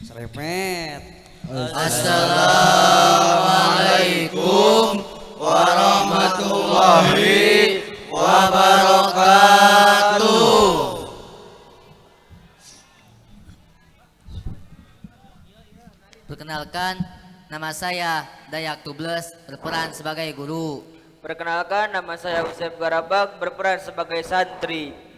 Serempet. Assalamualaikum warahmatullahi wabarakatuh. Perkenalkan, nama saya Dayak Tubles berperan sebagai guru. Perkenalkan, nama saya Usep Garabak berperan sebagai santri.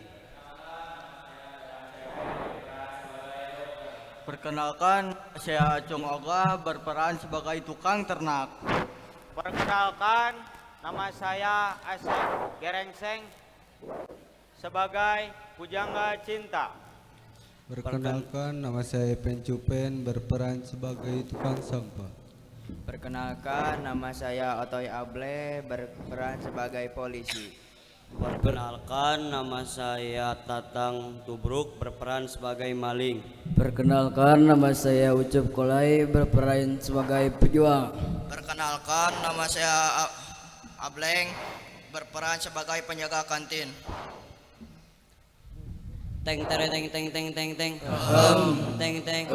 Perkenalkan, saya Acung Oga berperan sebagai tukang ternak. Perkenalkan, nama saya Asep Gerengseng sebagai pujangga cinta. Perkenalkan, nama saya Pencupen berperan sebagai tukang sampah. Perkenalkan, nama saya Otoy Able berperan sebagai polisi. Perkenalkan, nama saya Tatang Tubruk berperan sebagai maling. Perkenalkan, nama saya Ucup Kolai berperan sebagai pejuang. Perkenalkan, nama saya Ableng berperan sebagai penjaga kantin. Teng tere teng teng teng teng teng. Teng teng.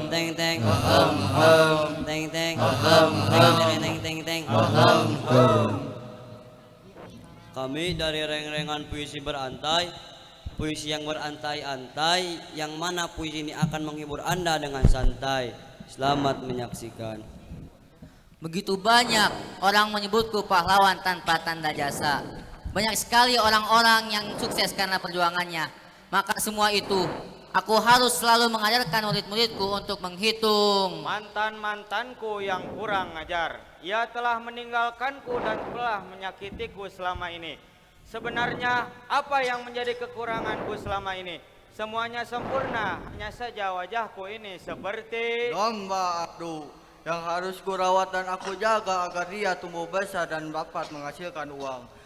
Teng teng. Teng teng. Teng teng teng. Kami dari reng-rengan puisi berantai, puisi yang berantai-antai, yang mana puisi ini akan menghibur Anda dengan santai. Selamat menyaksikan. Begitu banyak orang menyebutku pahlawan tanpa tanda jasa. Banyak sekali orang-orang yang sukses karena perjuangannya. Maka semua itu, aku harus selalu mengajarkan murid-muridku untuk menghitung. Mantan-mantanku yang kurang ajar, ia telah meninggalkanku dan telah menyakitiku selama ini. Sebenarnya apa yang menjadi kekuranganku selama ini? Semuanya sempurna, hanya saja wajahku ini seperti Domba adu yang harus kurawat dan aku jaga agar dia tumbuh besar dan dapat menghasilkan uang.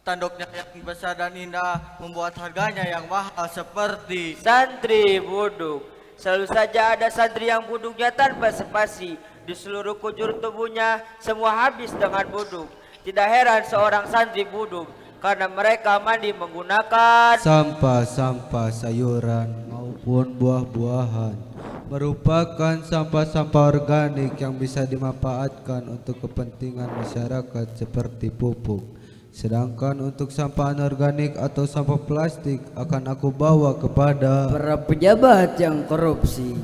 Tanduknya yang besar dan indah membuat harganya yang mahal seperti Santri buduk. Selalu saja ada santri yang buduknya tanpa spasi. Di seluruh kujur tubuhnya semua habis dengan buduk. Tidak heran seorang santri buduk, karena mereka mandi menggunakan Sampah-sampah sayuran maupun buah-buahan merupakan sampah-sampah organik yang bisa dimanfaatkan untuk kepentingan masyarakat seperti pupuk. Sedangkan untuk sampah anorganik atau sampah plastik akan aku bawa kepada Para pejabat yang korupsi,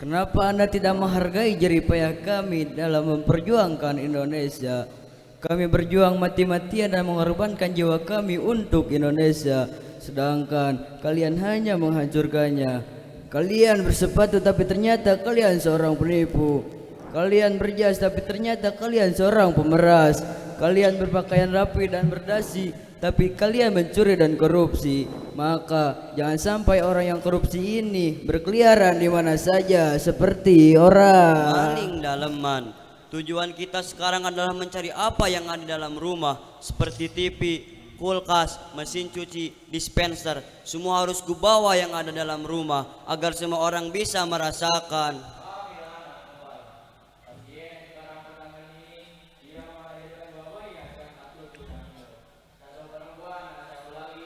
kenapa Anda tidak menghargai jerih payah kami dalam memperjuangkan Indonesia? Kami berjuang mati-matian dan mengorbankan jiwa kami untuk Indonesia, sedangkan kalian hanya menghancurkannya. Kalian bersepatu tapi ternyata kalian seorang penipu. Kalian berjas tapi ternyata kalian seorang pemeras. Kalian berpakaian rapi dan berdasi, tapi kalian mencuri dan korupsi. Maka jangan sampai orang yang korupsi ini berkeliaran di mana saja seperti orang Maling daleman. Tujuan kita sekarang adalah mencari apa yang ada di dalam rumah, seperti TV, kulkas, mesin cuci, dispenser. Semua harus kubawa yang ada dalam rumah agar semua orang bisa merasakan.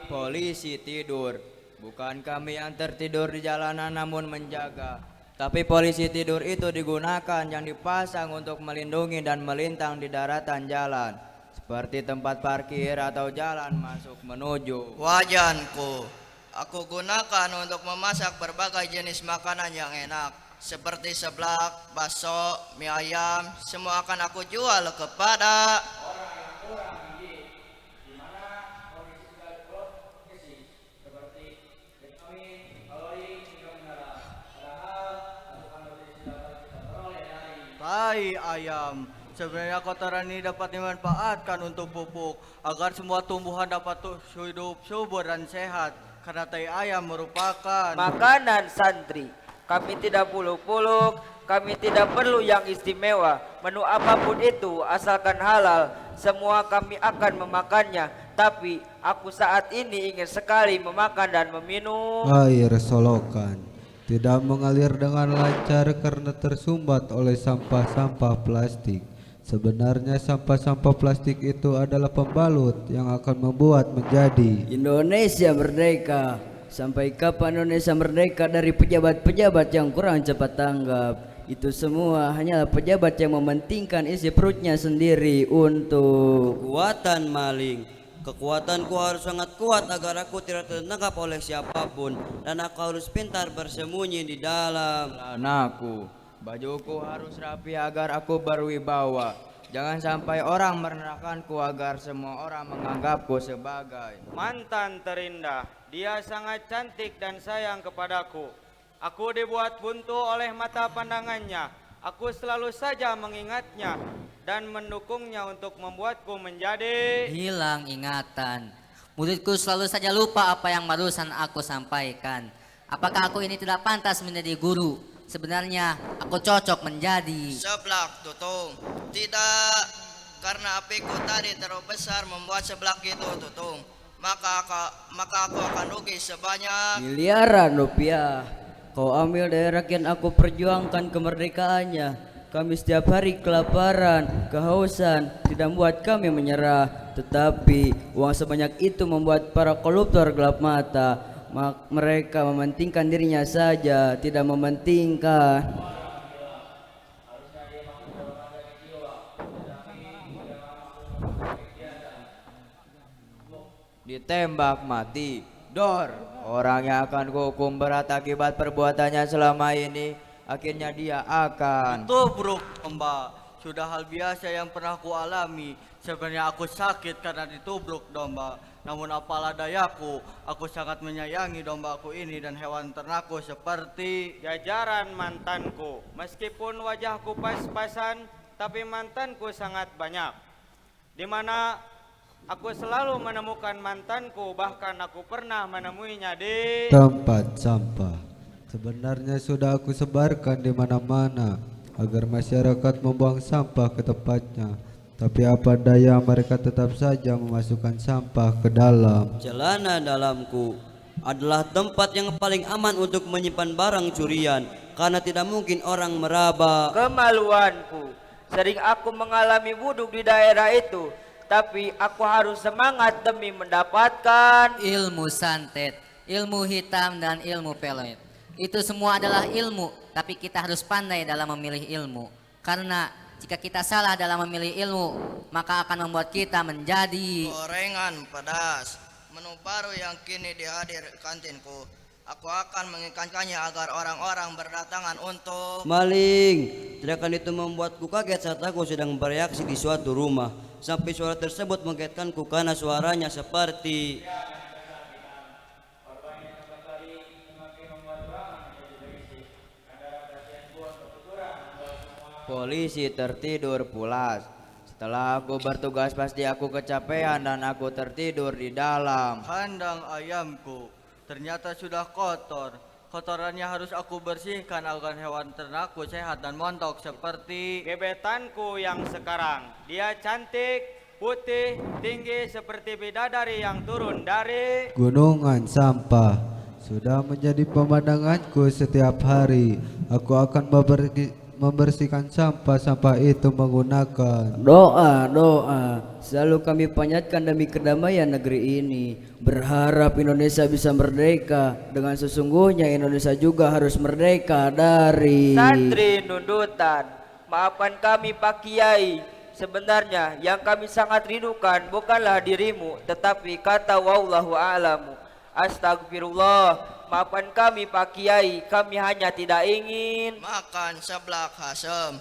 Polisi tidur. Bukan kami yang tertidur di jalanan namun menjaga. Tapi polisi tidur itu digunakan yang dipasang untuk melindungi dan melintang di daratan jalan, seperti tempat parkir atau jalan masuk menuju Wajanku, aku gunakan untuk memasak berbagai jenis makanan yang enak, seperti seblak, bakso, mie ayam. Semua akan aku jual kepada tai ayam. Sebenarnya kotoran ini dapat dimanfaatkan untuk pupuk agar semua tumbuhan dapat hidup subur dan sehat. Karena tai ayam merupakan makanan santri. Kami tidak puluk-puluk, kami tidak perlu yang istimewa. Menu apapun itu asalkan halal, semua kami akan memakannya. Tapi aku saat ini ingin sekali memakan dan meminum air solokan. Tidak mengalir dengan lancar karena tersumbat oleh sampah-sampah plastik. Sebenarnya sampah-sampah plastik itu adalah pembalut yang akan membuat menjadi Indonesia merdeka. Sampai kapan Indonesia merdeka dari pejabat-pejabat yang kurang cepat tanggap? Itu semua hanyalah pejabat yang mementingkan isi perutnya sendiri untuk Kekuatan maling. Kekuatanku harus sangat kuat agar aku tidak tertangkap oleh siapapun, dan aku harus pintar bersembunyi di dalam. Anakku, bajuku harus rapi agar aku berwibawa. Jangan sampai orang merendahkanku agar semua orang menganggapku sebagai Mantan terindah, dia sangat cantik dan sayang kepadaku. Aku dibuat buntu oleh mata pandangannya. Aku selalu saja mengingatnya dan mendukungnya untuk membuatku menjadi Hilang ingatan. Muridku selalu saja lupa apa yang barusan aku sampaikan. Apakah aku ini tidak pantas menjadi guru? Sebenarnya aku cocok menjadi. Seblak tutung. Tidak, karena apiku tadi terlalu besar membuat seblak itu tutung. Maka aku akan rugi sebanyak miliaran rupiah. Kau ambil dari rakyat aku perjuangkan kemerdekaannya. Kami setiap hari kelaparan, kehausan, tidak membuat kami menyerah. Tetapi uang sebanyak itu membuat para koruptor gelap mata. Mereka mementingkan dirinya saja, tidak mementingkan ditembak mati. Dor, orang yang akan kuhukum berat akibat perbuatannya selama ini, akhirnya dia akan Tubruk, domba. Sudah hal biasa yang pernah ku alami. Sebenarnya aku sakit karena ditubruk domba. Namun apalah dayaku, aku sangat menyayangi dombaku ini dan hewan ternakku seperti jajaran mantanku. Meskipun wajahku pas-pasan, tapi mantanku sangat banyak. Di mana aku selalu menemukan mantanku, bahkan aku pernah menemuinya di tempat sampah. Sebenarnya sudah aku sebarkan di mana-mana agar masyarakat membuang sampah ke tempatnya. Tapi apa daya, mereka tetap saja memasukkan sampah ke dalam. Celana dalamku adalah tempat yang paling aman untuk menyimpan barang curian, karena tidak mungkin orang meraba. Kemaluanku, sering aku mengalami wuduk di daerah itu, tapi aku harus semangat demi mendapatkan Ilmu santet, ilmu hitam, dan ilmu pelet. Itu semua adalah ilmu, tapi kita harus pandai dalam memilih ilmu. Karena jika kita salah dalam memilih ilmu, maka akan membuat kita menjadi gorengan pedas. Menu baru yang kini dihadir kantinku. Aku akan mengikankannya agar orang-orang berdatangan untuk Maling. Teriakan itu membuatku kaget saat aku sedang bereaksi di suatu rumah. Sampai suara tersebut mengagetkanku karena suaranya seperti polisi tertidur pulas. Setelah aku bertugas pasti aku kecapean dan aku tertidur di dalam. kandang ayamku. Ternyata sudah kotor. Kotorannya harus aku bersihkan agar hewan ternakku sehat dan montok seperti gebetanku yang sekarang. Dia cantik, putih, tinggi seperti bidadari yang turun dari Gunungan sampah sudah menjadi pemandanganku setiap hari. Aku akan membersihkan sampah-sampah itu menggunakan doa. Selalu kami panjatkan demi kedamaian negeri ini. Berharap Indonesia bisa merdeka. Dengan sesungguhnya Indonesia juga harus merdeka dari santri nundutan. Maafkan kami Pak Kiai. Sebenarnya yang kami sangat rindukan bukanlah dirimu, tetapi kata wallahu a'lamu. Astagfirullah, maafkan kami Pak Kiai, kami hanya tidak ingin makan seblak Hasem.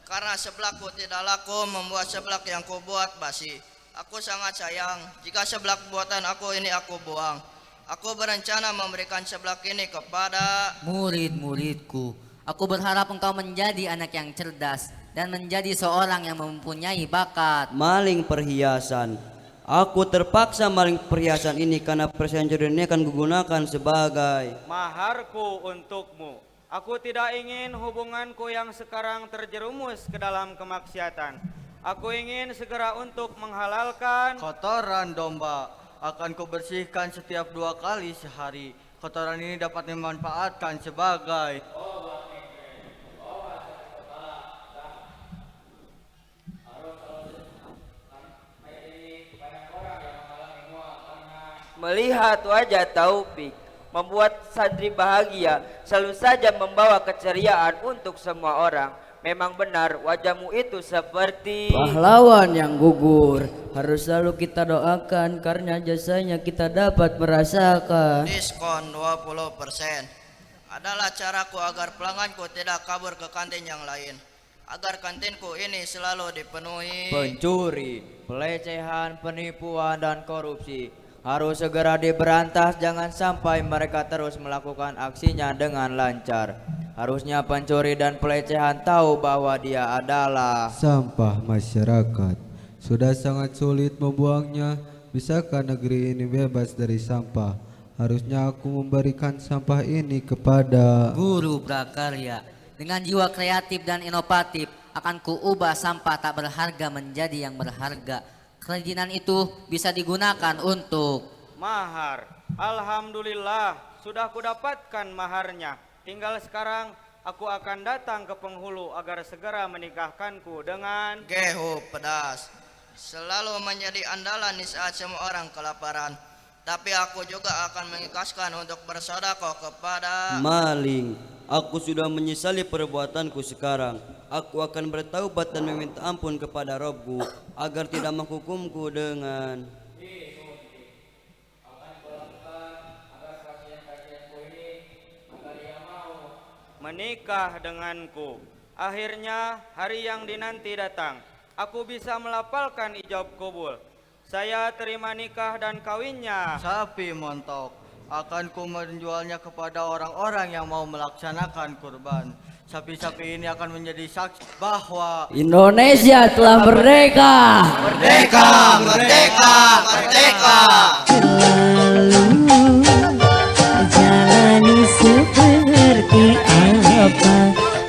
Karena seblakku tidak laku, membuat seblak yang kubuat basi. Aku sangat sayang jika seblak buatan aku ini aku buang. Aku berencana memberikan seblak ini kepada murid-muridku. Aku berharap engkau menjadi anak yang cerdas dan menjadi seorang yang mempunyai bakat. maling perhiasan. Aku terpaksa maling perhiasan ini karena perhiasan curian ini akan kugunakan sebagai maharku untukmu. Aku tidak ingin hubunganku yang sekarang terjerumus ke dalam kemaksiatan. Aku ingin segera untuk menghalalkan kotoran domba. Akan kubersihkan setiap 2 kali sehari. Kotoran ini dapat dimanfaatkan sebagai melihat wajah Taufik. membuat santri bahagia, selalu saja membawa keceriaan untuk semua orang. Memang benar wajahmu itu seperti Pahlawan yang gugur harus selalu kita doakan karena jasanya kita dapat merasakan. Diskon 20%. Adalah caraku agar pelangganku tidak kabur ke kantin yang lain. Agar kantinku ini selalu dipenuhi Pencuri, pelecehan, penipuan, dan korupsi harus segera diberantas. Jangan sampai mereka terus melakukan aksinya dengan lancar. Harusnya pencuri dan pelecehan tahu bahwa dia adalah sampah masyarakat. Sudah sangat sulit membuangnya. Bisakah negeri ini bebas dari sampah? Harusnya aku memberikan sampah ini kepada Guru prakarya, dengan jiwa kreatif dan inovatif akan kuubah sampah tak berharga menjadi yang berharga. Kerajinan itu bisa digunakan untuk Mahar. Alhamdulillah, sudah kudapatkan maharnya. Tinggal sekarang aku akan datang ke penghulu agar segera menikahkanku dengan Gehu pedas. Selalu menjadi andalan di saat semua orang kelaparan. Tapi aku juga akan mengikhlaskan untuk bersedekah kepada Maling, aku sudah menyesali perbuatanku sekarang. Aku akan bertaubat dan meminta ampun kepada Robku agar tidak menghukumku dengan menikah denganku. Akhirnya hari yang dinanti datang. Aku bisa melafalkan ijab kabul. Saya terima nikah dan kawinnya. Sapi montok akan ku menjualnya kepada orang-orang yang mau melaksanakan kurban. Sapi-sapi ini akan menjadi saksi bahwa Indonesia telah merdeka. Merdeka, merdeka, merdeka. Jalani seperti apa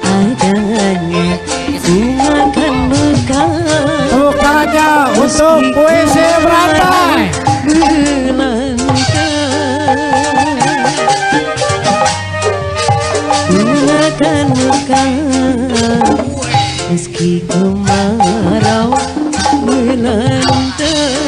adanya, makan bekal. Bukannya untuk puisi berantai. Makan bekal meski kemarau melanda.